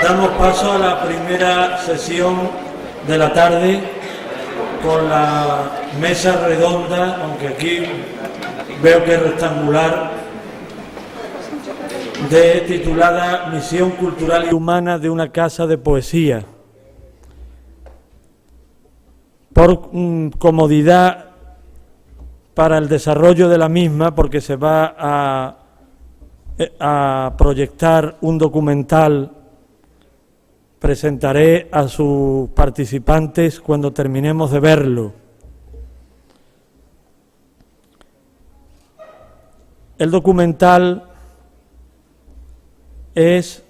Damos paso a la primera sesión de la tarde con la mesa redonda, aunque aquí veo que es rectangular, titulada Misión Cultural y Humana de una Casa de Poesía. Por comodidad para el desarrollo de la misma, porque se va a proyectar un documental, presentaré a sus participantes cuando terminemos de verlo. El documental es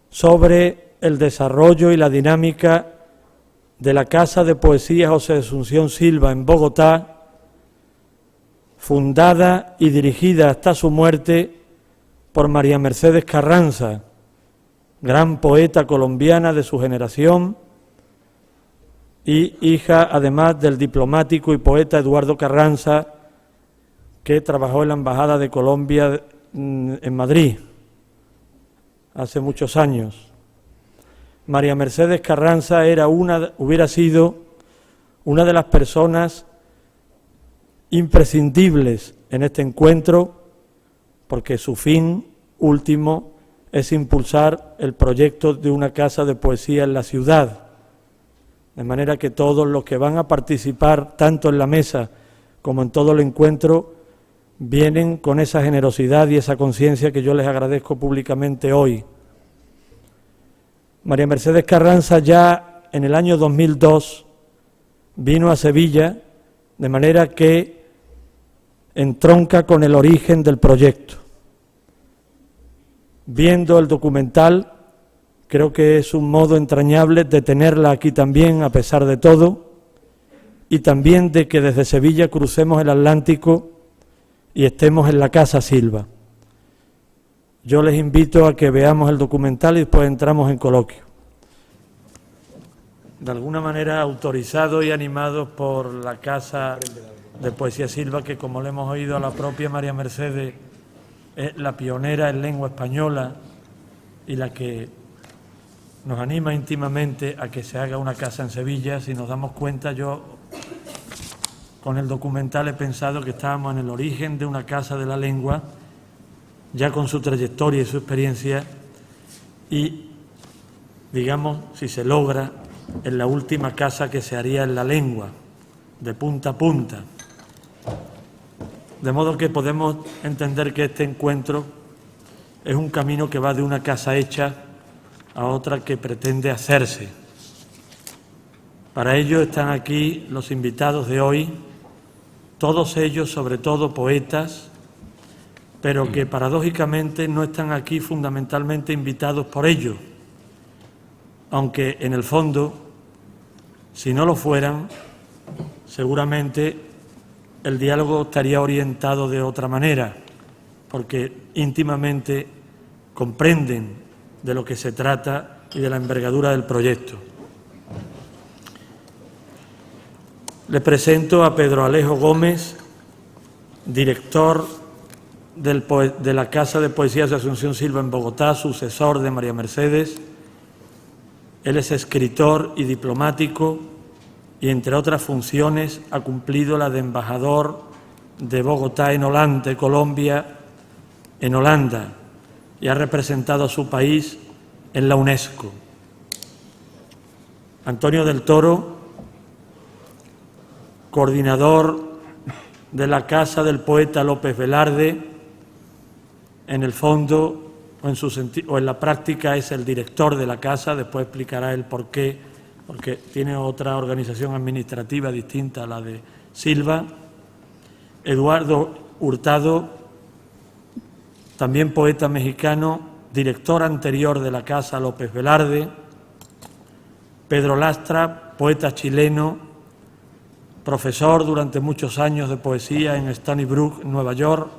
sobre el desarrollo y la dinámica de la Casa de Poesía José Asunción Silva en Bogotá, fundada y dirigida hasta su muerte por María Mercedes Carranza, gran poeta colombiana de su generación y hija además del diplomático y poeta Eduardo Carranza, que trabajó en la Embajada de Colombia en Madrid hace muchos años. María Mercedes Carranza hubiera sido una de las personas imprescindibles en este encuentro, porque su fin último es impulsar el proyecto de una casa de poesía en la ciudad, de manera que todos los que van a participar, tanto en la mesa como en todo el encuentro, vienen con esa generosidad y esa conciencia que yo les agradezco públicamente hoy. María Mercedes Carranza ya en el año 2002 vino a Sevilla, de manera que entronca con el origen del proyecto. Viendo el documental, creo que es un modo entrañable de tenerla aquí también, a pesar de todo, y también de que desde Sevilla crucemos el Atlántico y estemos en la Casa Silva. Yo les invito a que veamos el documental y después entramos en coloquio. De alguna manera autorizados y animados por la Casa de Poesía Silva, que como le hemos oído a la propia María Mercedes, es la pionera en lengua española y la que nos anima íntimamente a que se haga una casa en Sevilla. Si nos damos cuenta, yo con el documental he pensado que estábamos en el origen de una casa de la lengua, ya con su trayectoria y su experiencia, y, digamos, si se logra, en la última casa que se haría en la lengua, de punta a punta. De modo que podemos entender que este encuentro es un camino que va de una casa hecha a otra que pretende hacerse. Para ello están aquí los invitados de hoy, todos ellos sobre todo poetas, pero que paradójicamente no están aquí fundamentalmente invitados por ello, aunque en el fondo, si no lo fueran, seguramente el diálogo estaría orientado de otra manera, porque íntimamente comprenden de lo que se trata y de la envergadura del proyecto. Le presento a Pedro Alejo Gómez, director de la Casa de Poesías de Asunción Silva en Bogotá, sucesor de María Mercedes. Él es escritor y diplomático y, entre otras funciones, ha cumplido la de embajador de Bogotá en Holanda, de Colombia en Holanda, y ha representado a su país en la UNESCO. Antonio del Toro, coordinador de la Casa del Poeta López Velarde, en el fondo o en la práctica es el director de la casa, después explicará el por qué, porque tiene otra organización administrativa distinta a la de Silva. Eduardo Hurtado, también poeta mexicano, director anterior de la Casa López Velarde. Pedro Lastra, poeta chileno, profesor durante muchos años de poesía en Stony Brook, Nueva York,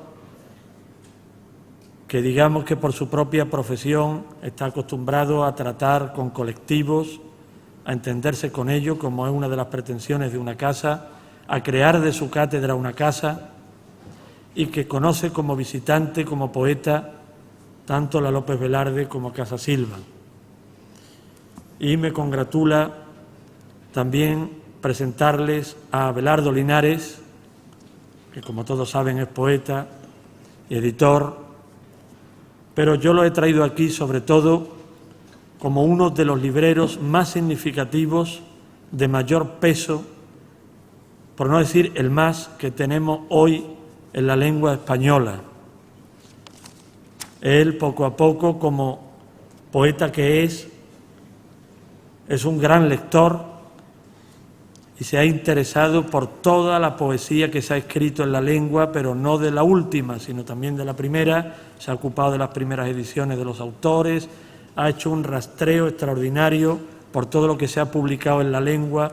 que digamos que por su propia profesión está acostumbrado a tratar con colectivos, a entenderse con ellos, como es una de las pretensiones de una casa, a crear de su cátedra una casa, y que conoce como visitante, como poeta, tanto la López Velarde como Casa Silva. y me congratula también presentarles a Abelardo Linares, que como todos saben es poeta y editor, pero yo lo he traído aquí sobre todo como uno de los libreros más significativos, de mayor peso, por no decir el más, que tenemos hoy en la lengua española. Él, poco a poco, como poeta que es un gran lector y se ha interesado por toda la poesía que se ha escrito en la lengua, pero no de la última, sino también de la primera. Se ha ocupado de las primeras ediciones de los autores, ha hecho un rastreo extraordinario por todo lo que se ha publicado en la lengua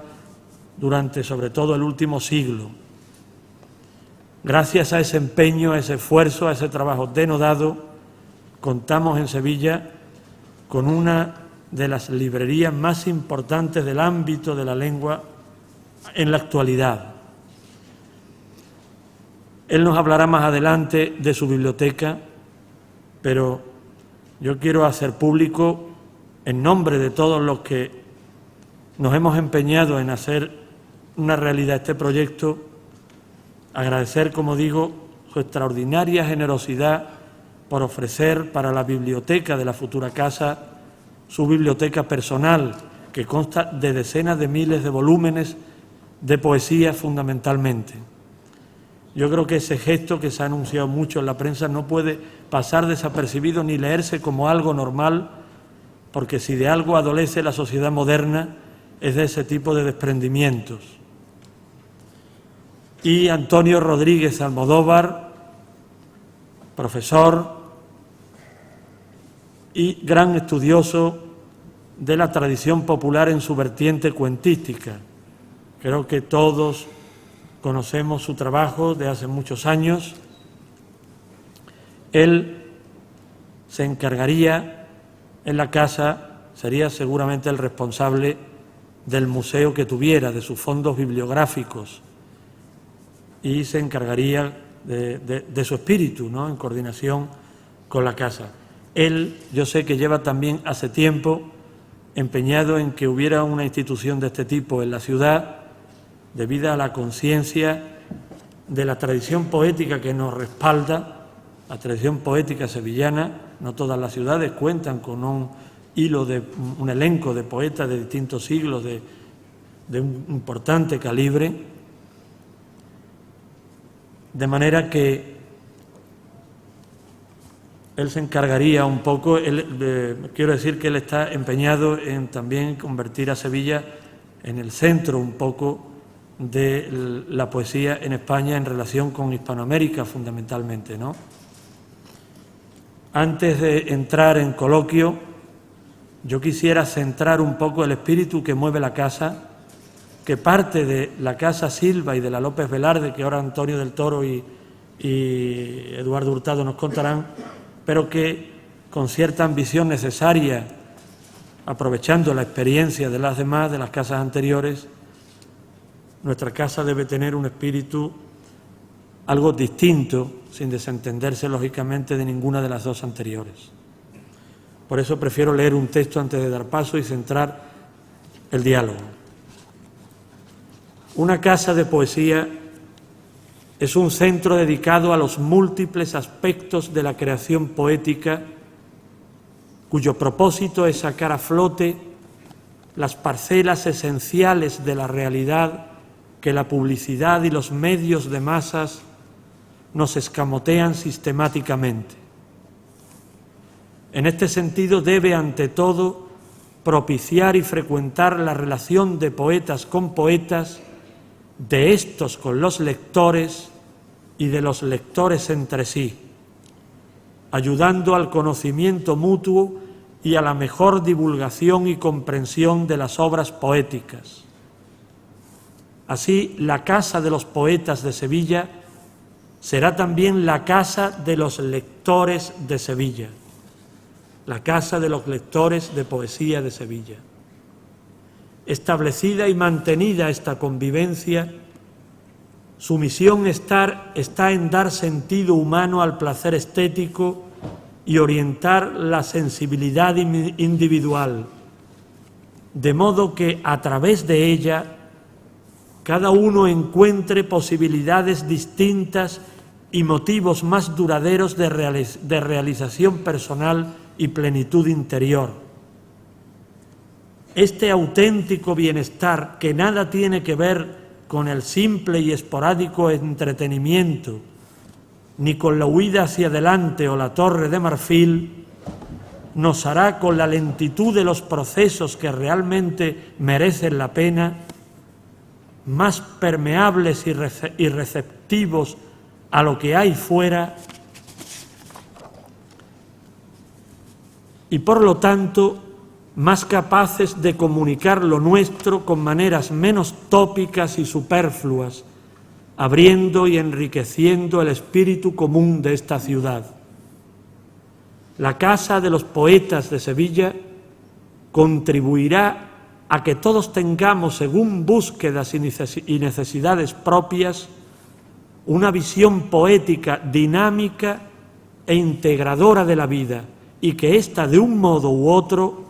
durante, sobre todo, el último siglo. Gracias a ese empeño, a ese esfuerzo, a ese trabajo denodado, contamos en Sevilla con una de las librerías más importantes del ámbito de la lengua en la actualidad. Él nos hablará más adelante de su biblioteca, pero yo quiero hacer público, en nombre de todos los que nos hemos empeñado en hacer una realidad este proyecto, agradecer, como digo, su extraordinaria generosidad por ofrecer para la biblioteca de la futura casa su biblioteca personal, que consta de decenas de miles de volúmenes de poesía fundamentalmente. Yo creo que ese gesto, que se ha anunciado mucho en la prensa, no puede pasar desapercibido ni leerse como algo normal, porque si de algo adolece la sociedad moderna es de ese tipo de desprendimientos. Y Antonio Rodríguez Almodóvar, profesor y gran estudioso de la tradición popular en su vertiente cuentística. Creo que todos conocemos su trabajo de hace muchos años. Él se encargaría en la casa, sería seguramente el responsable del museo que tuviera, de sus fondos bibliográficos, y se encargaría de su espíritu, ¿no?, en coordinación con la casa. Él, yo sé que lleva también hace tiempo empeñado en que hubiera una institución de este tipo en la ciudad, debido a la conciencia de la tradición poética que nos respalda, la tradición poética sevillana. No todas las ciudades cuentan con un elenco de poetas de distintos siglos de un importante calibre, de manera que él se encargaría un poco. Quiero decir que él está empeñado en también convertir a Sevilla en el centro un poco de la poesía en España en relación con Hispanoamérica fundamentalmente, ¿no? Antes de entrar en coloquio, yo quisiera centrar un poco el espíritu que mueve la casa, que parte de la Casa Silva y de la López Velarde, que ahora Antonio del Toro y Eduardo Hurtado nos contarán, pero que con cierta ambición necesaria, aprovechando la experiencia de las demás, de las casas anteriores, nuestra casa debe tener un espíritu algo distinto, sin desentenderse lógicamente de ninguna de las dos anteriores. Por eso prefiero leer un texto antes de dar paso y centrar el diálogo. Una casa de poesía es un centro dedicado a los múltiples aspectos de la creación poética, cuyo propósito es sacar a flote las parcelas esenciales de la realidad que la publicidad y los medios de masas nos escamotean sistemáticamente. En este sentido, debe, ante todo, propiciar y frecuentar la relación de poetas con poetas, de estos con los lectores y de los lectores entre sí, ayudando al conocimiento mutuo y a la mejor divulgación y comprensión de las obras poéticas. Así, la Casa de los Poetas de Sevilla será también la Casa de los Lectores de Sevilla, la Casa de los Lectores de Poesía de Sevilla. Establecida y mantenida esta convivencia, su misión está en dar sentido humano al placer estético y orientar la sensibilidad individual, de modo que a través de ella cada uno encuentre posibilidades distintas y motivos más duraderos de realización personal y plenitud interior. Este auténtico bienestar, que nada tiene que ver con el simple y esporádico entretenimiento, ni con la huida hacia adelante o la torre de marfil, nos hará, con la lentitud de los procesos que realmente merecen la pena, más permeables y receptivos a lo que hay fuera, y por lo tanto más capaces de comunicar lo nuestro con maneras menos tópicas y superfluas, abriendo y enriqueciendo el espíritu común de esta ciudad. La Casa de los Poetas de Sevilla contribuirá a que todos tengamos, según búsquedas y necesidades propias, una visión poética dinámica e integradora de la vida, y que ésta, de un modo u otro,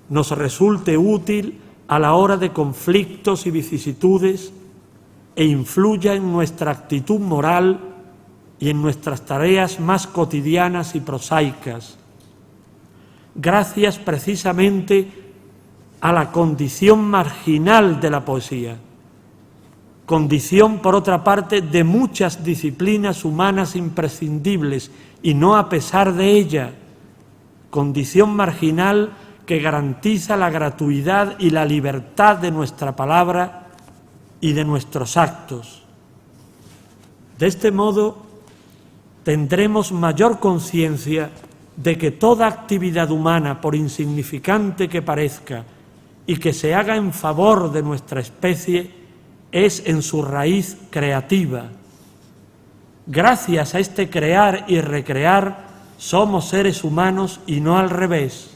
nos resulte útil a la hora de conflictos y vicisitudes e influya en nuestra actitud moral y en nuestras tareas más cotidianas y prosaicas, gracias precisamente a la condición marginal de la poesía, condición, por otra parte, de muchas disciplinas humanas imprescindibles, y no a pesar de ella, condición marginal que garantiza la gratuidad y la libertad de nuestra palabra y de nuestros actos. De este modo, tendremos mayor conciencia de que toda actividad humana, por insignificante que parezca y que se haga en favor de nuestra especie, es en su raíz creativa. Gracias a este crear y recrear, somos seres humanos y no al revés.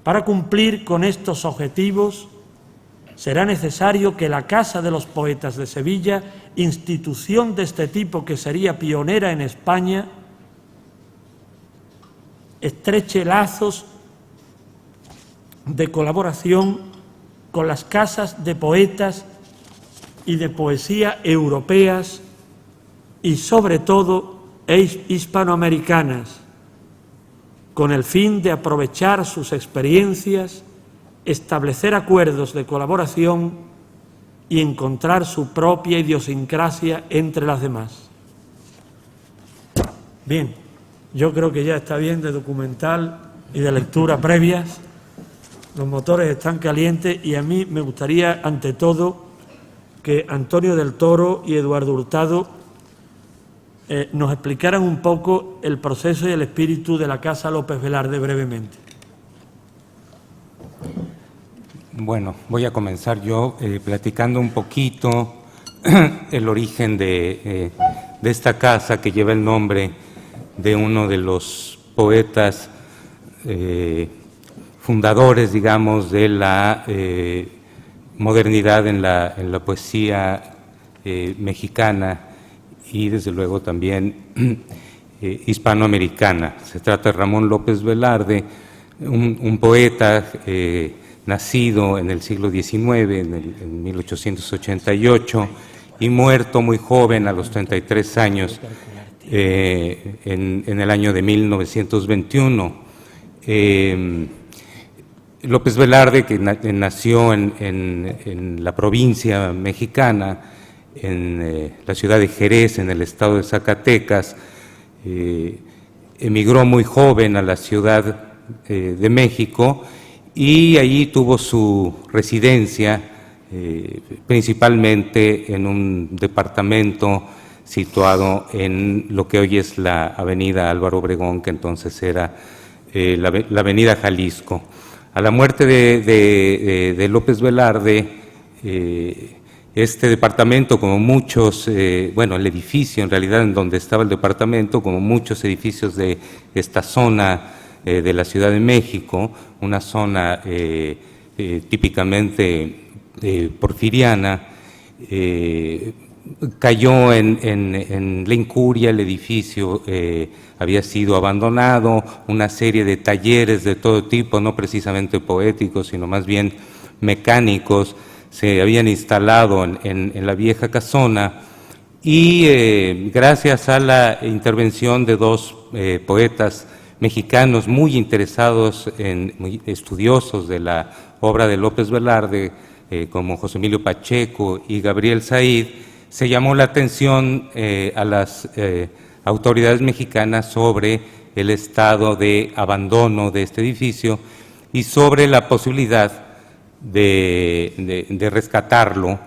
Para cumplir con estos objetivos, será necesario que la Casa de los Poetas de Sevilla, institución de este tipo que sería pionera en España, estreche lazos de colaboración con las casas de poetas y de poesía europeas y, sobre todo, hispanoamericanas, con el fin de aprovechar sus experiencias, establecer acuerdos de colaboración y encontrar su propia idiosincrasia entre las demás. Bien, yo creo que ya está bien de documental y de lectura previas. Los motores están calientes y a mí me gustaría, ante todo, que Antonio del Toro y Eduardo Hurtado nos explicaran un poco el proceso y el espíritu de la Casa López Velarde brevemente. Bueno, voy a comenzar yo platicando un poquito el origen de esta casa, que lleva el nombre de uno de los poetas fundadores, digamos, de la modernidad en la poesía mexicana y, desde luego, también hispanoamericana. Se trata de Ramón López Velarde, un poeta nacido en el siglo XIX, en 1888, y muerto muy joven, a los 33 años, en el año de 1921. López Velarde, que nació en la provincia mexicana, en la ciudad de Jerez, en el estado de Zacatecas, emigró muy joven a la Ciudad de México y allí tuvo su residencia, principalmente en un departamento situado en lo que hoy es la avenida Álvaro Obregón, que entonces era la avenida Jalisco. A la muerte de López Velarde, este departamento, como muchos, bueno, el edificio en realidad en donde estaba el departamento, como muchos edificios de esta zona de la Ciudad de México, una zona típicamente porfiriana, cayó en la incuria, el edificio había sido abandonado, una serie de talleres de todo tipo, no precisamente poéticos, sino más bien mecánicos, se habían instalado en la vieja casona, y gracias a la intervención de dos poetas mexicanos muy interesados, muy estudiosos de la obra de López Velarde, como José Emilio Pacheco y Gabriel Said, se llamó la atención a las autoridades mexicanas sobre el estado de abandono de este edificio y sobre la posibilidad de rescatarlo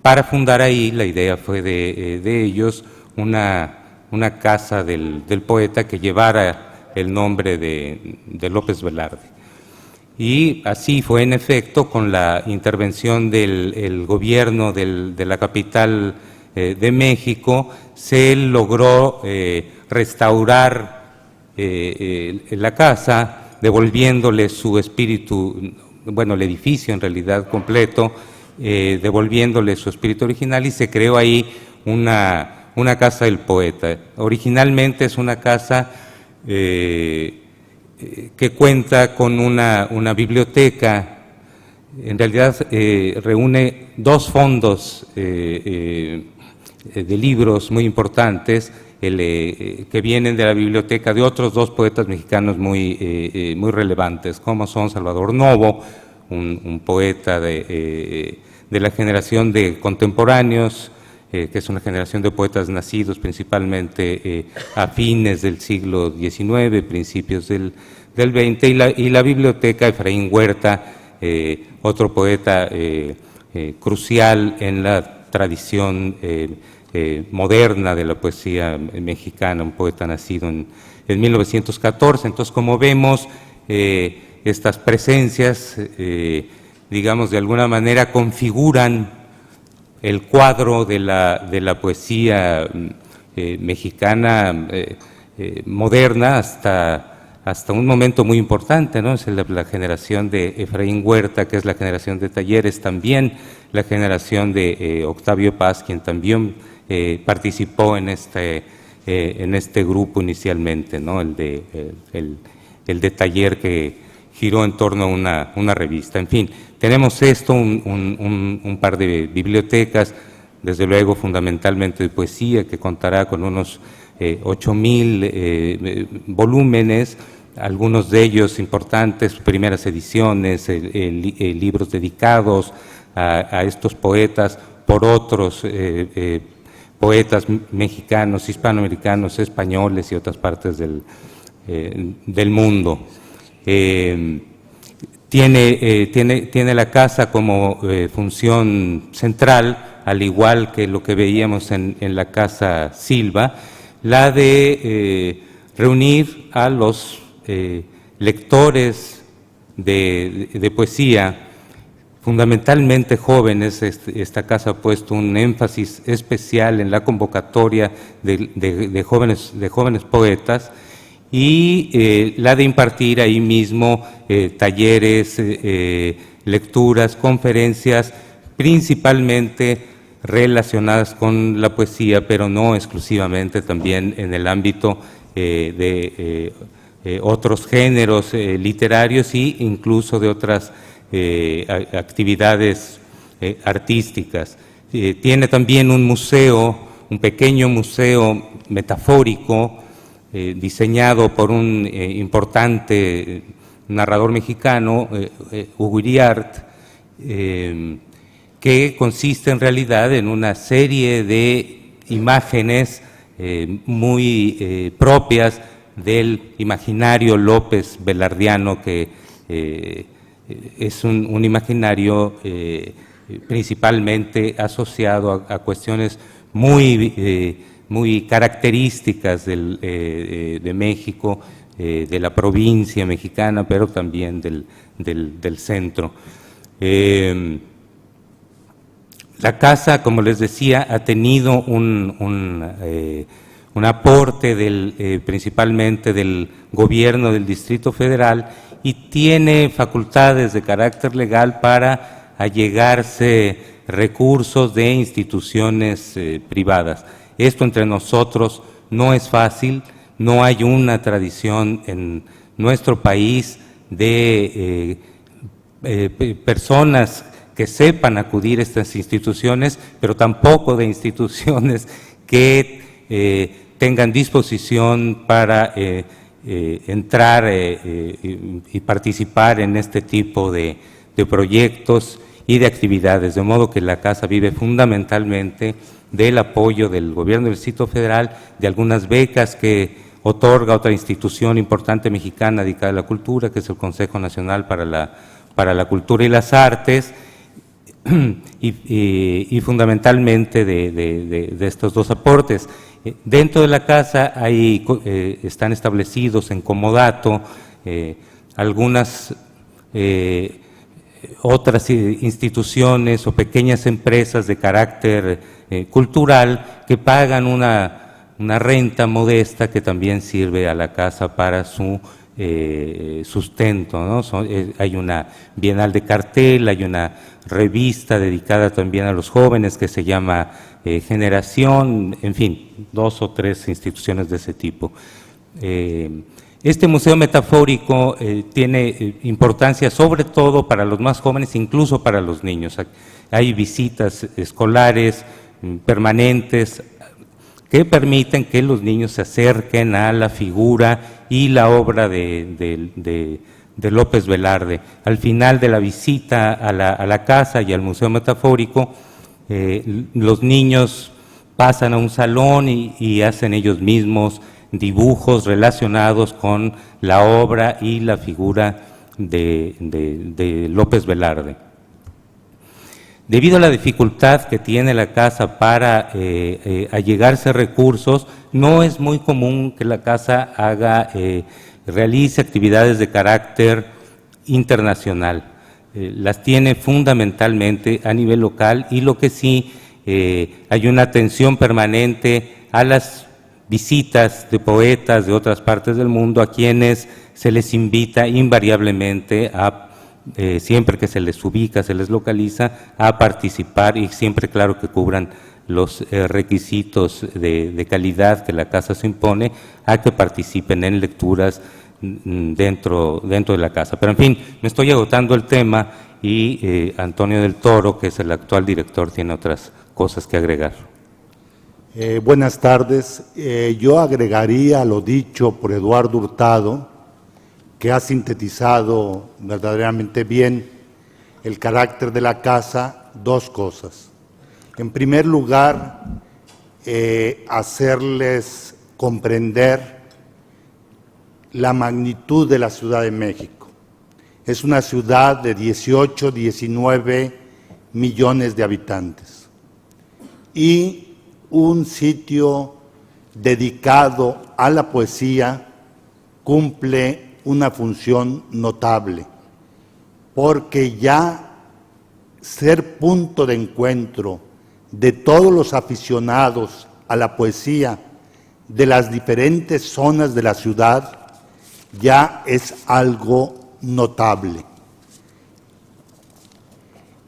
para fundar ahí. La idea fue de ellos una casa del poeta que llevara el nombre de López Velarde. Y así fue en efecto, con la intervención del gobierno de la capital de México, se logró restaurar la casa, devolviéndole su espíritu, bueno, el edificio en realidad completo, devolviéndole su espíritu original, y se creó ahí una casa del poeta. Originalmente es una casa que cuenta con una biblioteca. En realidad reúne dos fondos de libros muy importantes que vienen de la biblioteca de otros dos poetas mexicanos muy relevantes, como son Salvador Novo, un poeta de la generación de contemporáneos, que es una generación de poetas nacidos principalmente a fines del siglo XIX, principios del XX, y la biblioteca Efraín Huerta, otro poeta crucial en la tradición moderna de la poesía mexicana, un poeta nacido en 1914. Entonces, como vemos, estas presencias, digamos, de alguna manera configuran el cuadro de la poesía mexicana moderna hasta un momento muy importante, ¿no? Es la generación de Efraín Huerta, que es la generación de Talleres, también la generación de Octavio Paz, quien también participó en este grupo inicialmente, ¿no? El de Taller, que giró en torno a una revista. En fin, tenemos esto, un par de bibliotecas, desde luego fundamentalmente de poesía, que contará con unos 8,000 volúmenes, algunos de ellos importantes, primeras ediciones, libros dedicados a estos poetas por otros poetas mexicanos, hispanoamericanos, españoles y otras partes del mundo. Tiene la casa como función central, al igual que lo que veíamos en la Casa Silva, la de reunir a los lectores de poesía, fundamentalmente jóvenes. Esta casa ha puesto un énfasis especial en la convocatoria de jóvenes poetas, y la de impartir ahí mismo talleres, lecturas, conferencias, principalmente relacionadas con la poesía, pero no exclusivamente, también en el ámbito de otros géneros literarios e incluso de otras actividades artísticas. Tiene también un museo, un pequeño museo metafórico, diseñado por un importante narrador mexicano, Hugo Iriart, que consiste en realidad en una serie de imágenes muy propias del imaginario López Velardiano, que es un imaginario principalmente asociado a cuestiones muy características de México, de la provincia mexicana, pero también del centro. La casa, como les decía, ha tenido un aporte principalmente del gobierno del Distrito Federal, y tiene facultades de carácter legal para allegarse recursos de instituciones privadas. Esto entre nosotros no es fácil, no hay una tradición en nuestro país de personas que sepan acudir a estas instituciones, pero tampoco de instituciones que tengan disposición para entrar y participar en este tipo de proyectos y de actividades, de modo que la Casa vive fundamentalmente del apoyo del Gobierno del Distrito Federal, de algunas becas que otorga otra institución importante mexicana dedicada a la cultura, que es el Consejo Nacional para la Cultura y las Artes, y fundamentalmente de estos dos aportes. Dentro de la Casa están establecidos en comodato algunas otras instituciones o pequeñas empresas de carácter cultural que pagan una renta modesta que también sirve a la Casa para su sustento, ¿no? Hay una bienal de cartel, hay una revista dedicada también a los jóvenes que se llama Generación, en fin, 2 o 3 instituciones de ese tipo. Este museo metafórico tiene importancia sobre todo para los más jóvenes, incluso para los niños. Hay visitas escolares permanentes que permiten que los niños se acerquen a la figura y la obra de López Velarde. Al final de la visita a la casa y al museo metafórico, los niños pasan a un salón y hacen ellos mismos dibujos relacionados con la obra y la figura de López Velarde. Debido a la dificultad que tiene la Casa para allegarse recursos, no es muy común que la Casa realice actividades de carácter internacional. Las tiene fundamentalmente a nivel local, y lo que sí, hay una atención permanente a las visitas de poetas de otras partes del mundo, a quienes se les invita invariablemente siempre que se les ubica, se les localiza, a participar, y siempre, claro, que cubran los requisitos de calidad que la Casa se impone, a que participen en lecturas dentro de la Casa. Pero en fin, me estoy agotando el tema y Antonio del Toro, que es el actual director, tiene otras cosas que agregar. Buenas tardes. Yo agregaría a lo dicho por Eduardo Hurtado, que ha sintetizado verdaderamente bien el carácter de la Casa, 2 cosas. En primer lugar, hacerles comprender la magnitud de la Ciudad de México. Es una ciudad de 18, 19 millones de habitantes y un sitio dedicado a la poesía cumple una función notable, porque ya ser punto de encuentro de todos los aficionados a la poesía de las diferentes zonas de la ciudad ya es algo notable.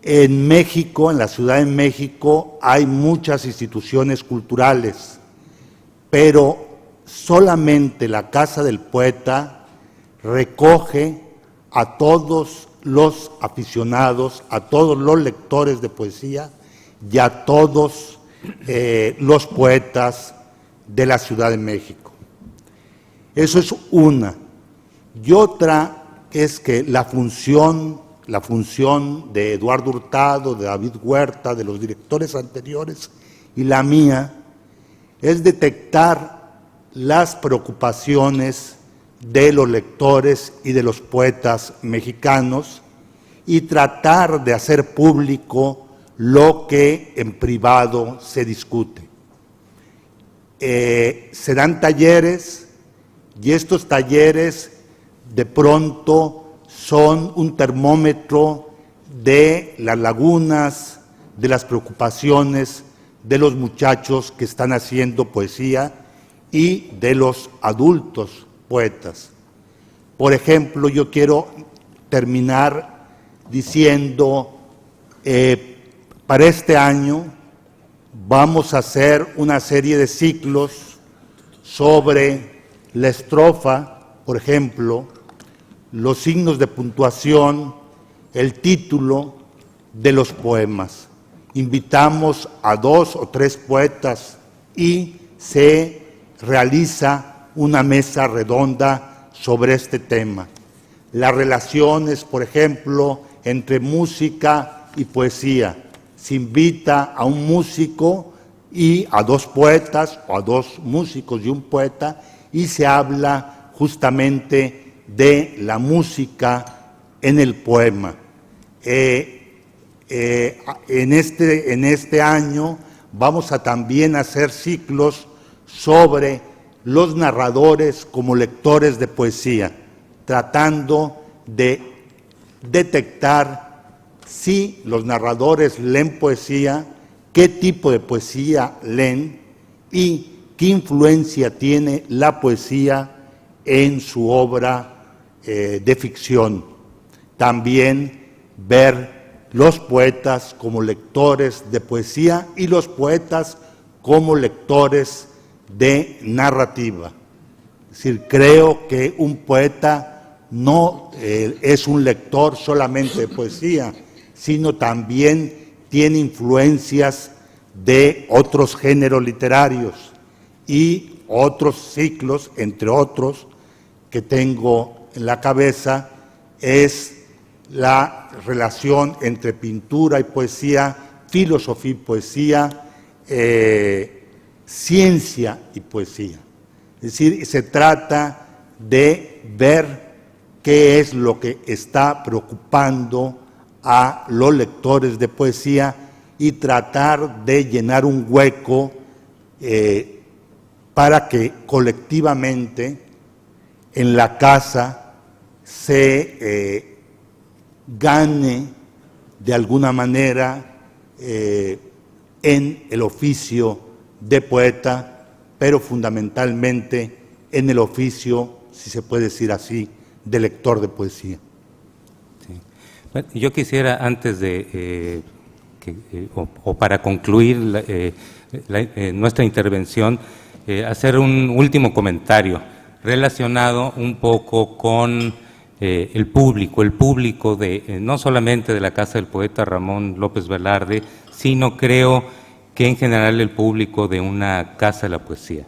En México, en la Ciudad de México, hay muchas instituciones culturales, pero solamente la Casa del Poeta recoge a todos los aficionados, a todos los lectores de poesía y a todos los poetas de la Ciudad de México. Eso es una. Y otra es que la función de Eduardo Hurtado, de David Huerta, de los directores anteriores y la mía, es detectar las preocupaciones de los lectores y de los poetas mexicanos y tratar de hacer público lo que en privado se discute. Se dan talleres y estos talleres de pronto son un termómetro de las lagunas, de las preocupaciones de los muchachos que están haciendo poesía y de los adultos poetas. Por ejemplo, yo quiero terminar diciendo Para este año vamos a hacer una serie de ciclos sobre la estrofa, por ejemplo, los signos de puntuación, el título de los poemas. Invitamos a 2 o 3 poetas y se realiza una mesa redonda sobre este tema. Las relaciones, por ejemplo, entre música y poesía. Se invita a un músico y a 2 poetas, o a 2 músicos y un poeta, y se habla justamente de la música en el poema. En este año vamos a también hacer ciclos sobre los narradores como lectores de poesía, tratando de detectar si los narradores leen poesía, qué tipo de poesía leen y qué influencia tiene la poesía en su obra de ficción. También ver los poetas como lectores de poesía y los poetas como lectores de narrativa. Es decir, creo que un poeta no es un lector solamente de poesía, sino también tiene influencias de otros géneros literarios y otros ciclos, entre otros, que tengo en la cabeza, es la relación entre pintura y poesía, filosofía y poesía, ciencia y poesía. Es decir, se trata de ver qué es lo que está preocupando a los lectores de poesía y tratar de llenar un hueco para que colectivamente en la casa se gane de alguna manera en el oficio de poeta, pero fundamentalmente en el oficio, si se puede decir así, de lector de poesía. Sí. Bueno, yo quisiera, antes de o para concluir nuestra intervención, hacer un último comentario relacionado un poco con el público de, no solamente de la Casa del Poeta Ramón López Velarde, sino creo que en general el público de una Casa de la Poesía.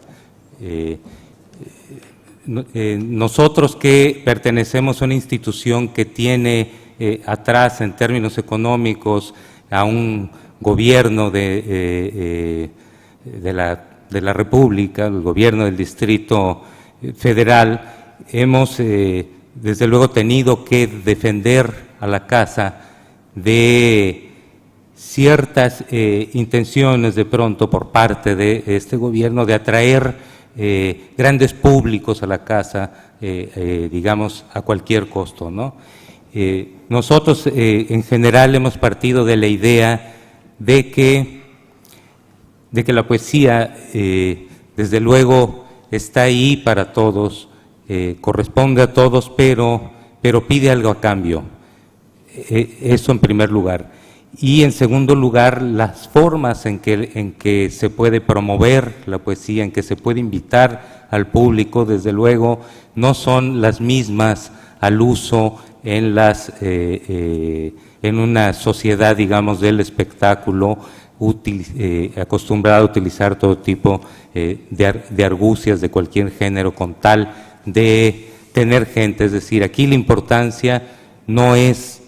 Nosotros que pertenecemos a una institución que tiene atrás, en términos económicos, a un gobierno de la República, el gobierno del Distrito Federal, hemos desde luego tenido que defender a la Casa de ciertas intenciones de pronto por parte de este gobierno de atraer grandes públicos a la Casa, digamos, a cualquier costo, ¿no? Nosotros en general hemos partido de la idea de que la poesía desde luego está ahí para todos, corresponde a todos, pero pide algo a cambio. Eso en primer lugar. Y en segundo lugar, las formas en que se puede promover la poesía, en que se puede invitar al público, desde luego, no son las mismas al uso en una sociedad, digamos, del espectáculo, acostumbrada a utilizar todo tipo de argucias de cualquier género con tal de tener gente. Es decir, aquí la importancia no es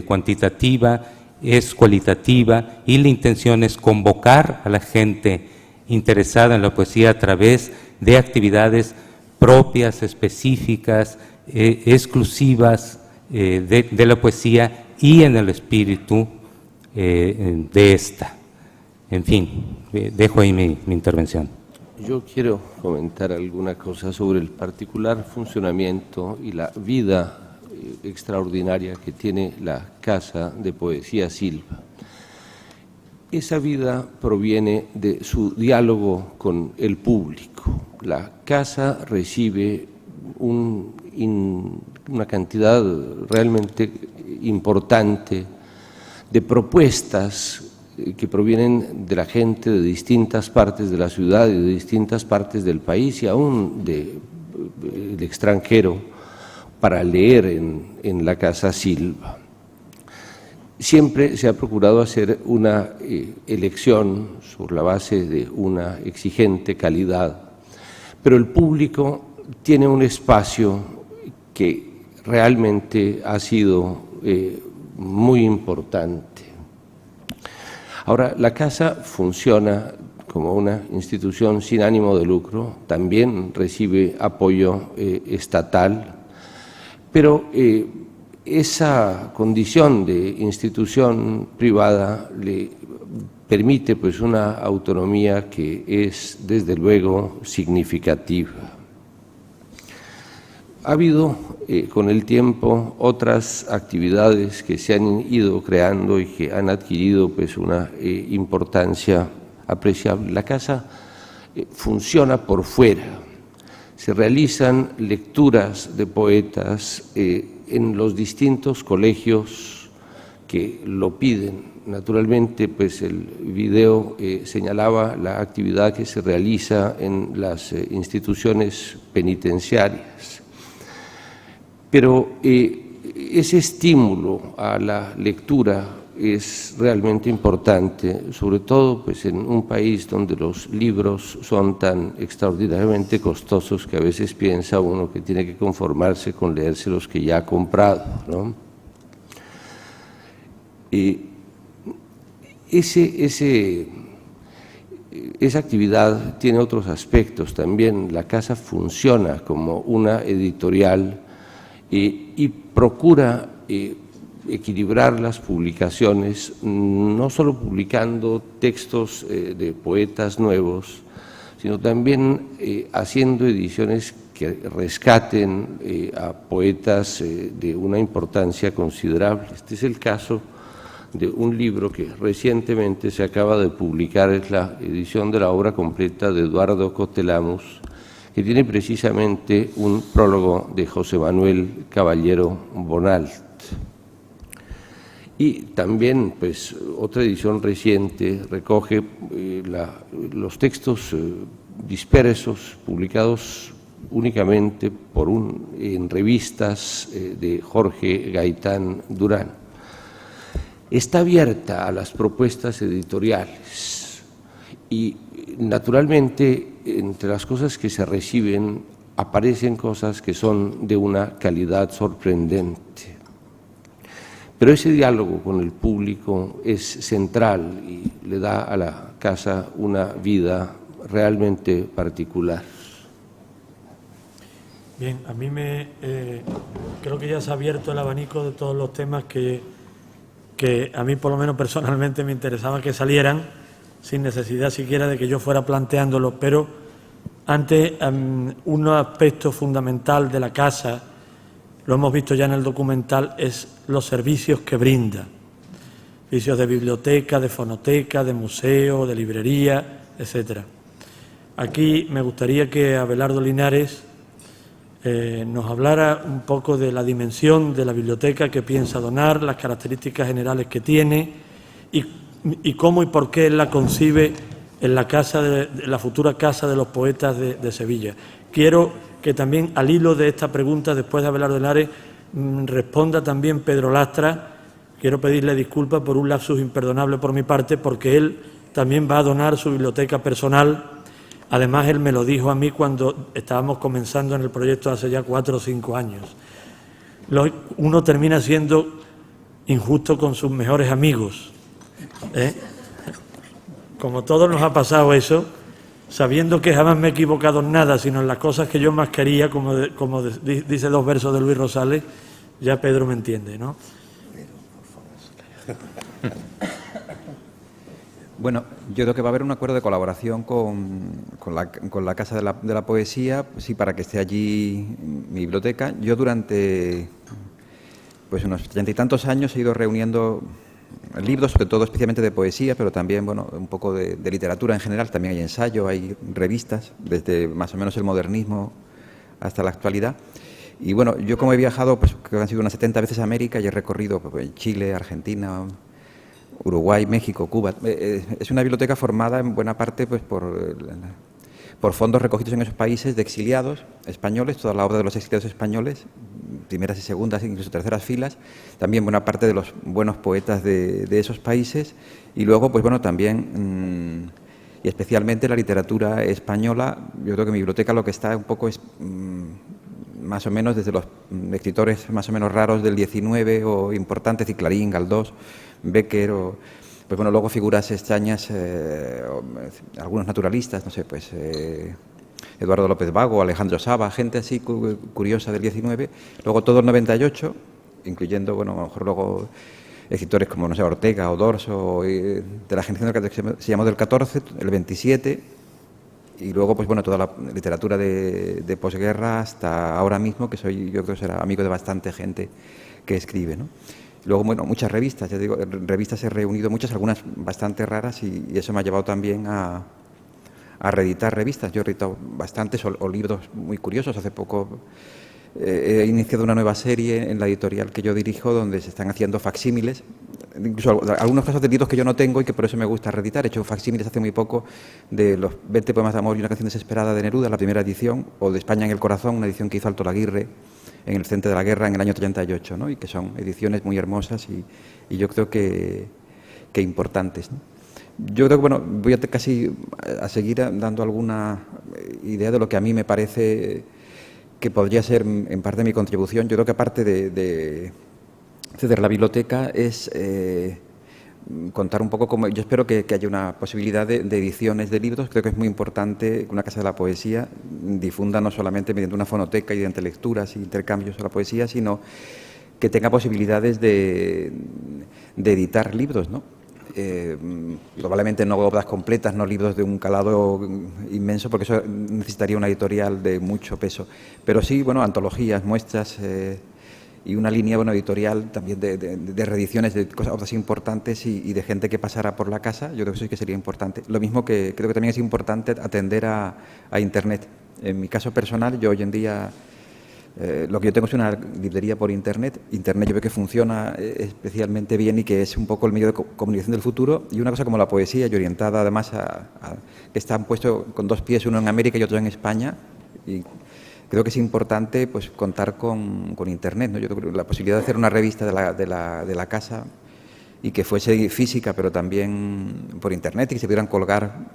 cuantitativa, es cualitativa, y la intención es convocar a la gente interesada en la poesía a través de actividades propias, específicas, exclusivas de la poesía y en el espíritu de esta. En fin, dejo ahí mi intervención. Yo quiero comentar alguna cosa sobre el particular funcionamiento y la vida extraordinaria que tiene la Casa de Poesía Silva. Esa vida proviene de su diálogo con el público. La Casa recibe una cantidad realmente importante de propuestas que provienen de la gente de distintas partes de la ciudad y de distintas partes del país y aún del extranjero para leer en la Casa Silva. Siempre se ha procurado hacer una elección sobre la base de una exigente calidad, pero el público tiene un espacio que realmente ha sido muy importante. Ahora, la Casa funciona como una institución sin ánimo de lucro, también recibe apoyo estatal, pero esa condición de institución privada le permite pues una autonomía que es desde luego significativa. Ha habido con el tiempo otras actividades que se han ido creando y que han adquirido pues una importancia apreciable. La Casa funciona por fuera, se realizan lecturas de poetas en los distintos colegios que lo piden. Naturalmente, pues el video señalaba la actividad que se realiza en las instituciones penitenciarias. Pero ese estímulo a la lectura es realmente importante, sobre todo pues, en un país donde los libros son tan extraordinariamente costosos que a veces piensa uno que tiene que conformarse con leerse los que ya ha comprado, ¿no? Esa actividad tiene otros aspectos también. La Casa funciona como una editorial y procura equilibrar las publicaciones, no solo publicando textos de poetas nuevos, sino también haciendo ediciones que rescaten a poetas de una importancia considerable. Este es el caso de un libro que recientemente se acaba de publicar, es la edición de la obra completa de Eduardo Cotelamus, que tiene precisamente un prólogo de José Manuel Caballero Bonalt. Y también, pues, otra edición reciente recoge los textos dispersos, publicados únicamente en revistas de Jorge Gaitán Durán. Está abierta a las propuestas editoriales y, naturalmente, entre las cosas que se reciben aparecen cosas que son de una calidad sorprendente. Pero ese diálogo con el público es central y le da a la Casa una vida realmente particular. Bien, a mí creo que ya se ha abierto el abanico de todos los temas que a mí por lo menos personalmente me interesaba que salieran, sin necesidad siquiera de que yo fuera planteándolo, pero antes un aspecto fundamental de la Casa, lo hemos visto ya en el documental, es los servicios que brinda. Servicios de biblioteca, de fonoteca, de museo, de librería, etcétera. Aquí me gustaría que Abelardo Linares nos hablara un poco de la dimensión de la biblioteca que piensa donar, las características generales que tiene y cómo y por qué él la concibe en la futura Casa de los Poetas de Sevilla. Quiero que también, al hilo de esta pregunta, después de Abelardo Linares, responda también Pedro Lastra. Quiero pedirle disculpas por un lapsus imperdonable por mi parte, porque él también va a donar su biblioteca personal. Además, él me lo dijo a mí cuando estábamos comenzando en el proyecto hace ya 4 o 5 años. Uno termina siendo injusto con sus mejores amigos, ¿eh? Como todos nos ha pasado eso, sabiendo que jamás me he equivocado en nada, sino en las cosas que yo más quería, como dice 2 versos de Luis Rosales, ya Pedro me entiende, ¿no? Bueno, yo creo que va a haber un acuerdo de colaboración con la Casa de la Poesía, sí, para que esté allí mi biblioteca. Yo durante pues unos 30 y tantos años he ido reuniendo libros, sobre todo especialmente de poesía, pero también bueno, un poco de literatura en general. También hay ensayo, hay revistas, desde más o menos el modernismo hasta la actualidad. Y bueno, yo como he viajado, pues creo que han sido unas 70 veces a América y he recorrido pues, Chile, Argentina, Uruguay, México, Cuba. Es una biblioteca formada en buena parte pues, por fondos recogidos en esos países de exiliados españoles, toda la obra de los exiliados españoles, primeras y segundas, incluso terceras filas, también buena parte de los buenos poetas de esos países, y luego, pues bueno, también, y especialmente la literatura española. Yo creo que mi biblioteca lo que está un poco es más o menos desde los escritores más o menos raros del 19 o importantes, y Clarín, Galdós, Bécquer, o pues bueno, luego figuras extrañas, algunos naturalistas, no sé, pues Eduardo López Vago, Alejandro Saba, gente así curiosa del 19, luego todo el 98, incluyendo, bueno, a lo mejor luego escritores como, no sé, Ortega o Dorso, de la generación que se llamó del 14, el 27, y luego, pues bueno, toda la literatura de posguerra hasta ahora mismo, que soy, yo creo que será amigo de bastante gente que escribe, ¿no? Luego, bueno, muchas revistas, ya digo, revistas he reunido muchas, algunas bastante raras, y eso me ha llevado también a reeditar revistas. Yo he reeditado bastantes o libros muy curiosos. Hace poco he iniciado una nueva serie en la editorial que yo dirijo, donde se están haciendo facsímiles, incluso algunos casos de libros que yo no tengo y que por eso me gusta reeditar. He hecho facsímiles hace muy poco de los 20 poemas de amor y una canción desesperada de Neruda, la primera edición, o de España en el corazón, una edición que hizo Alto Laguirre en el Centro de la Guerra en el año 38, ¿no? Y que son ediciones muy hermosas y yo creo que importantes, ¿no? Yo creo que, bueno, voy a casi a seguir dando alguna idea de lo que a mí me parece que podría ser en parte mi contribución. Yo creo que aparte de ceder la biblioteca es contar un poco cómo. Yo espero que haya una posibilidad de ediciones de libros. Creo que es muy importante que una Casa de la Poesía difunda no solamente mediante una fonoteca y mediante lecturas y intercambios a la poesía, sino que tenga posibilidades de editar libros, ¿no? Probablemente no obras completas, no libros de un calado inmenso, porque eso necesitaría una editorial de mucho peso, pero sí, bueno, antologías, muestras y una línea, bueno, editorial también de reediciones de cosas importantes y de gente que pasara por la casa. Yo creo que eso sí que sería importante. Lo mismo que creo que también es importante atender a Internet. En mi caso personal, yo hoy en día lo que yo tengo es una librería por Internet. Internet yo veo que funciona especialmente bien y que es un poco el medio de comunicación del futuro. Y una cosa como la poesía, y orientada además que están puestos con dos pies, uno en América y otro en España. Y creo que es importante pues contar con Internet, ¿no? Yo creo que la posibilidad de hacer una revista de la casa y que fuese física, pero también por Internet, y que se pudieran colgar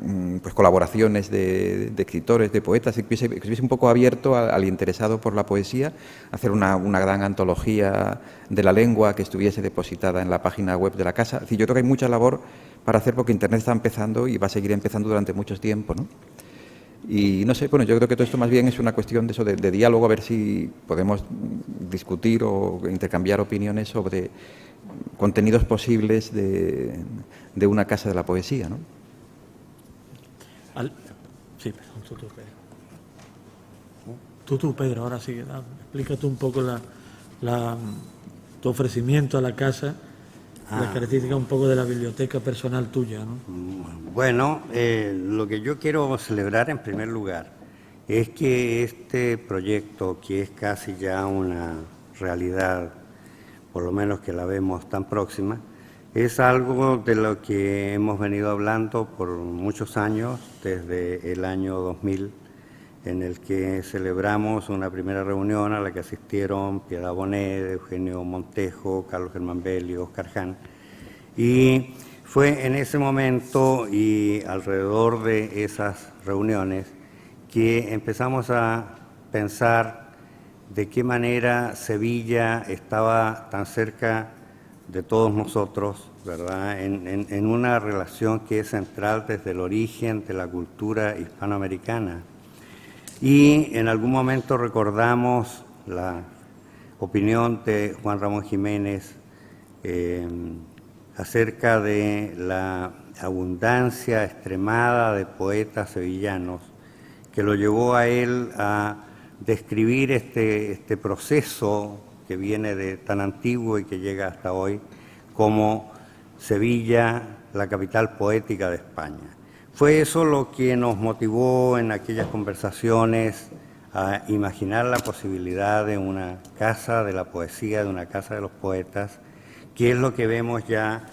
pues colaboraciones de escritores, de poetas, y que estuviese un poco abierto al interesado por la poesía, hacer una gran antología de la lengua que estuviese depositada en la página web de la casa. Es decir, yo creo que hay mucha labor para hacer, porque Internet está empezando y va a seguir empezando durante mucho tiempo, ¿no? Y no sé, bueno, yo creo que todo esto más bien es una cuestión de eso, de diálogo, a ver si podemos discutir o intercambiar opiniones sobre contenidos posibles de una Casa de la Poesía, ¿no? Sí, perdón, tú, Pedro, ahora sí, explícate un poco tu ofrecimiento a la casa, las características un poco de la biblioteca personal tuya, ¿no? Bueno, lo que yo quiero celebrar en primer lugar es que este proyecto, que es casi ya una realidad, por lo menos que la vemos tan próxima, es algo de lo que hemos venido hablando por muchos años, desde el año 2000, en el que celebramos una primera reunión a la que asistieron Piedad Bonet, Eugenio Montejo, Carlos Germán Belli, Oscar Ján, y fue en ese momento y alrededor de esas reuniones que empezamos a pensar de qué manera Sevilla estaba tan cerca de todos nosotros, ¿verdad? En una relación que es central desde el origen de la cultura hispanoamericana. Y en algún momento recordamos la opinión de Juan Ramón Jiménez acerca de la abundancia extremada de poetas sevillanos, que lo llevó a él a describir este proceso que viene de tan antiguo y que llega hasta hoy, como Sevilla, la capital poética de España. Fue eso lo que nos motivó en aquellas conversaciones a imaginar la posibilidad de una casa de la poesía, de una casa de los poetas, que es lo que vemos ya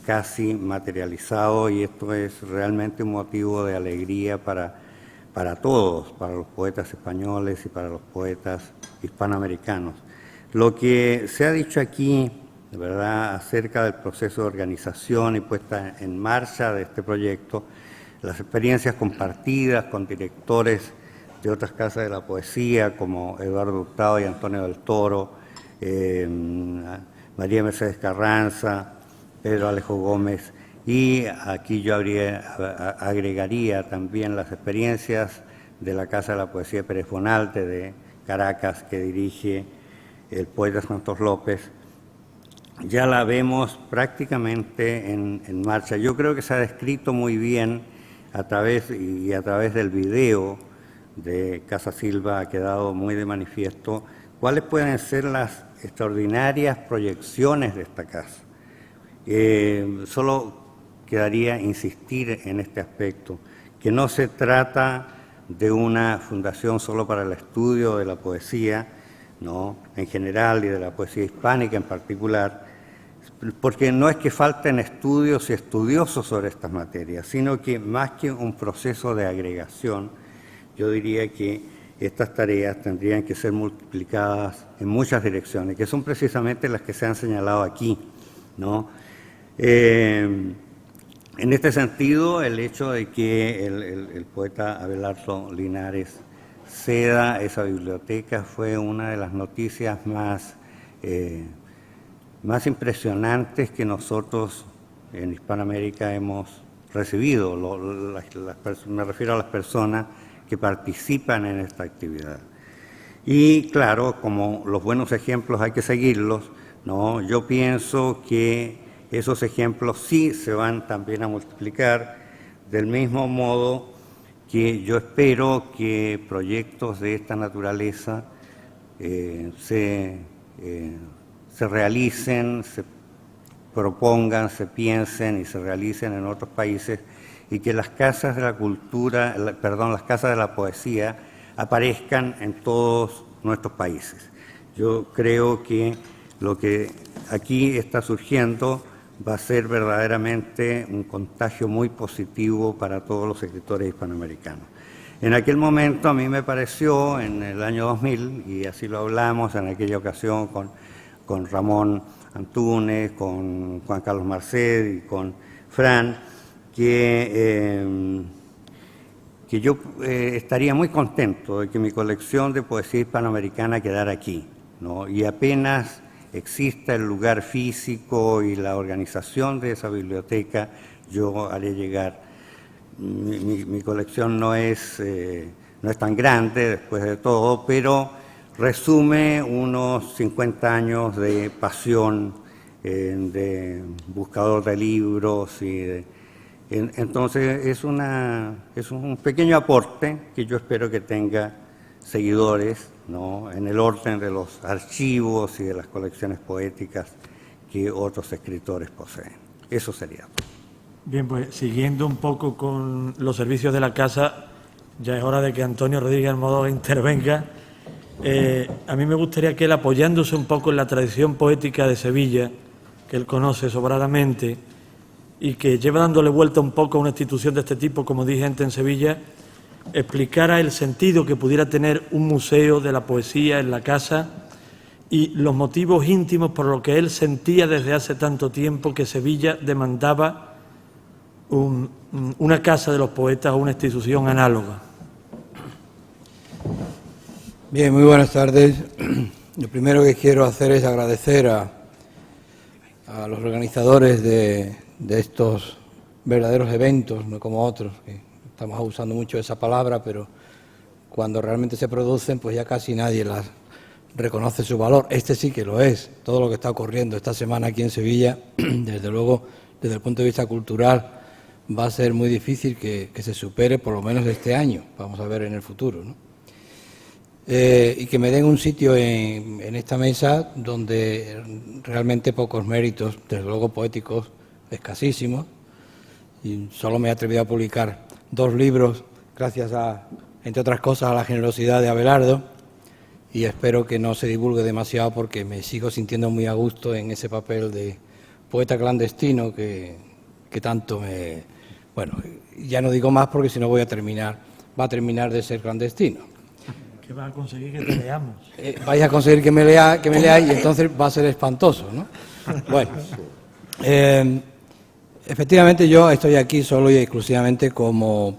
casi materializado, y esto es realmente un motivo de alegría para todos, para los poetas españoles y para los poetas hispanoamericanos. Lo que se ha dicho aquí, de verdad, acerca del proceso de organización y puesta en marcha de este proyecto, las experiencias compartidas con directores de otras casas de la poesía, como Eduardo Hurtado y Antonio del Toro, María Mercedes Carranza, Pedro Alejo Gómez, y aquí yo agregaría también las experiencias de la Casa de la Poesía Pérez Bonalte de Caracas, que dirige el poeta Santos López. Ya la vemos prácticamente en marcha. Yo creo que se ha descrito muy bien a través del video de Casa Silva, ha quedado muy de manifiesto cuáles pueden ser las extraordinarias proyecciones de esta casa. Solo quedaría insistir en este aspecto, que no se trata de una fundación solo para el estudio de la poesía, ¿no?, en general, y de la poesía hispánica en particular, porque no es que falten estudios y estudiosos sobre estas materias, sino que más que un proceso de agregación, yo diría que estas tareas tendrían que ser multiplicadas en muchas direcciones, que son precisamente las que se han señalado aquí, ¿no? En este sentido, el hecho de que el poeta Abelardo Linares ceda esa biblioteca fue una de las noticias más impresionantes que nosotros en Hispanoamérica hemos recibido. Me refiero a las personas que participan en esta actividad. Y claro, como los buenos ejemplos hay que seguirlos, ¿no? Yo pienso que esos ejemplos sí se van también a multiplicar, del mismo modo que yo espero que proyectos de esta naturaleza se realicen, se propongan, se piensen y se realicen en otros países, y que las casas de la cultura, las casas de la poesía aparezcan en todos nuestros países. Yo creo que lo que aquí está surgiendo va a ser verdaderamente un contagio muy positivo para todos los escritores hispanoamericanos. En aquel momento a mí me pareció, en el año 2000, y así lo hablamos en aquella ocasión con Ramón Antúnez, con Juan Carlos Marced y con Fran, que yo estaría muy contento de que mi colección de poesía hispanoamericana quedara aquí, ¿no? Y apenas exista el lugar físico y la organización de esa biblioteca, yo haré llegar. Mi colección no es tan grande después de todo, pero resume unos 50 años de pasión, de buscador de libros, y entonces es un pequeño aporte que yo espero que tenga seguidores, ¿no?, en el orden de los archivos y de las colecciones poéticas que otros escritores poseen. Eso sería todo. Bien, pues siguiendo un poco con los servicios de la casa, ya es hora de que Antonio Rodríguez Almodóvar intervenga. A mí me gustaría que él, apoyándose un poco en la tradición poética de Sevilla, que él conoce sobradamente y que lleva dándole vuelta un poco a una institución de este tipo, como dije antes, en Sevilla, explicara el sentido que pudiera tener un museo de la poesía en la casa y los motivos íntimos por los que él sentía desde hace tanto tiempo que Sevilla demandaba una casa de los poetas o una institución análoga. Bien, muy buenas tardes. Lo primero que quiero hacer es agradecer a los organizadores de estos verdaderos eventos, no como otros, que estamos usando mucho esa palabra, pero cuando realmente se producen, pues ya casi nadie las reconoce su valor. Este sí que lo es. Todo lo que está ocurriendo esta semana aquí en Sevilla, desde luego, desde el punto de vista cultural, va a ser muy difícil que se supere, por lo menos este año. Vamos a ver en el futuro, ¿no? Y que me den un sitio en esta mesa donde realmente pocos méritos, desde luego poéticos, escasísimos, y solo me he atrevido a publicar 2 libros gracias entre otras cosas, a la generosidad de Abelardo, y espero que no se divulgue demasiado porque me sigo sintiendo muy a gusto en ese papel de poeta clandestino que tanto me... Bueno, ya no digo más porque si no va a terminar de ser clandestino. Que va a conseguir que te leamos. Vais a conseguir que me leáis y entonces va a ser espantoso, ¿no? Bueno, efectivamente yo estoy aquí solo y exclusivamente como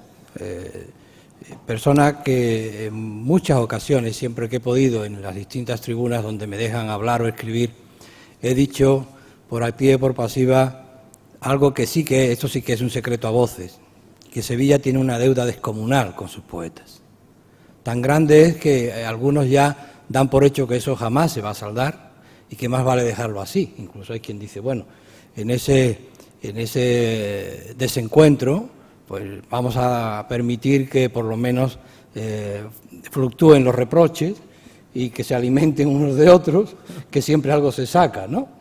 persona que en muchas ocasiones, siempre que he podido, en las distintas tribunas donde me dejan hablar o escribir, he dicho por activa y por pasiva algo que esto sí que es un secreto a voces, que Sevilla tiene una deuda descomunal con sus poetas. Tan grande es que algunos ya dan por hecho que eso jamás se va a saldar y que más vale dejarlo así. Incluso hay quien dice, bueno, en ese desencuentro, pues vamos a permitir que por lo menos fluctúen los reproches y que se alimenten unos de otros, que siempre algo se saca, ¿no?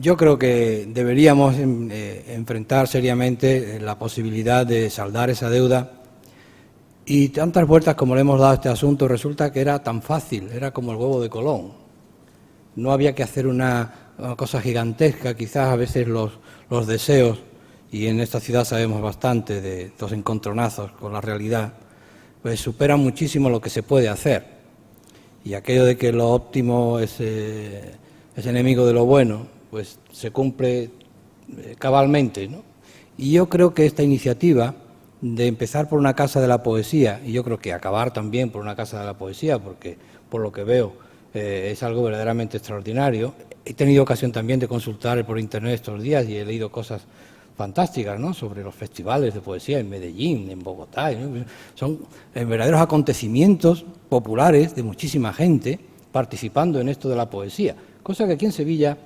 Yo creo que deberíamos enfrentar seriamente la posibilidad de saldar esa deuda. Y tantas vueltas como le hemos dado a este asunto, resulta que era tan fácil, era como el huevo de Colón. No había que hacer una cosa gigantesca, quizás a veces los deseos, y en esta ciudad sabemos bastante de los encontronazos con la realidad, pues superan muchísimo lo que se puede hacer. Y aquello de que lo óptimo es enemigo de lo bueno, pues se cumple cabalmente, ¿no? Y yo creo que esta iniciativa de empezar por una casa de la poesía, y yo creo que acabar también por una casa de la poesía, porque por lo que veo es algo verdaderamente extraordinario. He tenido ocasión también de consultar por internet estos días y he leído cosas fantásticas, ¿no?, sobre los festivales de poesía en Medellín, en Bogotá, ¿no? Son verdaderos acontecimientos populares de muchísima gente participando en esto de la poesía, cosa que aquí en Sevilla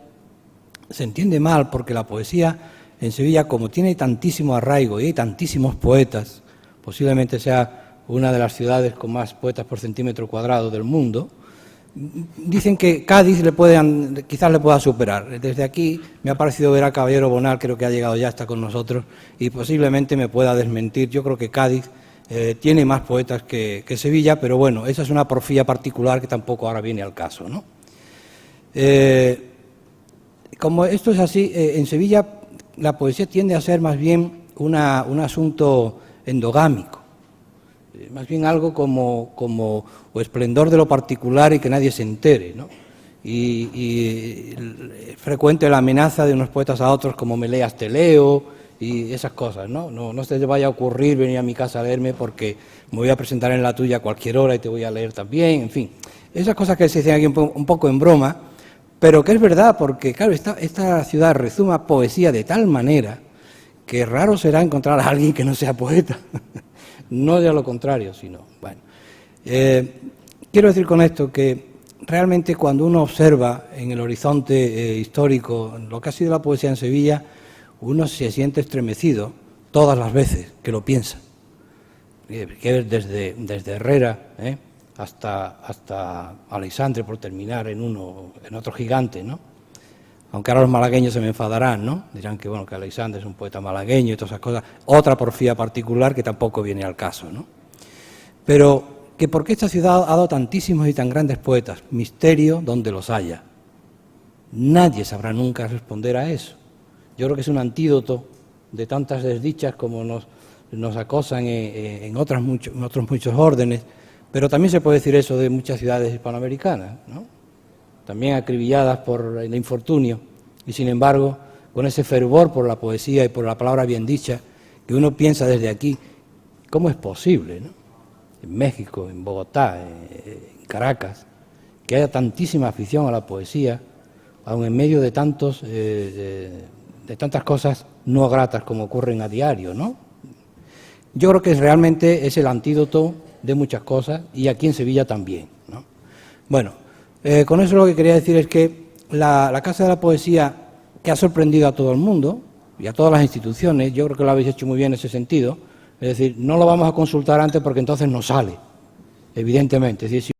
se entiende mal, porque la poesía en Sevilla, como tiene tantísimo arraigo y hay tantísimos poetas, posiblemente sea una de las ciudades con más poetas por centímetro cuadrado del mundo, dicen que Cádiz quizás le pueda superar. Desde aquí me ha parecido ver a Caballero Bonal, creo que ha llegado ya, está con nosotros, y posiblemente me pueda desmentir. Yo creo que Cádiz tiene más poetas que Sevilla, pero bueno, esa es una porfía particular que tampoco ahora viene al caso, ¿no? Como esto es así, en Sevilla la poesía tiende a ser más bien un asunto endogámico, más bien algo como esplendor de lo particular y que nadie se entere, ¿no? Y frecuente la amenaza de unos poetas a otros como me leas te leo y esas cosas, ¿no? No se te vaya a ocurrir venir a mi casa a leerme porque me voy a presentar en la tuya a cualquier hora y te voy a leer también, en fin. Esas cosas que se dicen aquí un poco en broma, pero que es verdad, porque claro, esta ciudad rezuma poesía de tal manera que raro será encontrar a alguien que no sea poeta. No ya lo contrario, sino, bueno. Quiero decir con esto que realmente cuando uno observa en el horizonte histórico lo que ha sido la poesía en Sevilla, uno se siente estremecido todas las veces que lo piensa. Que desde Herrera, hasta Aleixandre, por terminar en otro gigante, ¿no? Aunque ahora los malagueños se me enfadarán, ¿no? Dirán que bueno, que Aleixandre es un poeta malagueño y todas esas cosas. Otra porfía particular que tampoco viene al caso, ¿no? Pero que por qué esta ciudad ha dado tantísimos y tan grandes poetas, misterio donde los haya. Nadie sabrá nunca responder a eso. Yo creo que es un antídoto de tantas desdichas como nos acosan en otros muchos órdenes. Pero también se puede decir eso de muchas ciudades hispanoamericanas, ¿no? También acribilladas por el infortunio, y sin embargo, con ese fervor por la poesía y por la palabra bien dicha, que uno piensa desde aquí, ¿cómo es posible, ¿no?, en México, en Bogotá, en Caracas, que haya tantísima afición a la poesía, aun en medio de tantas cosas no gratas como ocurren a diario, ¿no? Yo creo que realmente es el antídoto de muchas cosas, y aquí en Sevilla también, ¿no? Bueno, con eso lo que quería decir es que la Casa de la Poesía, que ha sorprendido a todo el mundo y a todas las instituciones, yo creo que lo habéis hecho muy bien en ese sentido, es decir, no lo vamos a consultar antes porque entonces no sale, evidentemente. Es decir,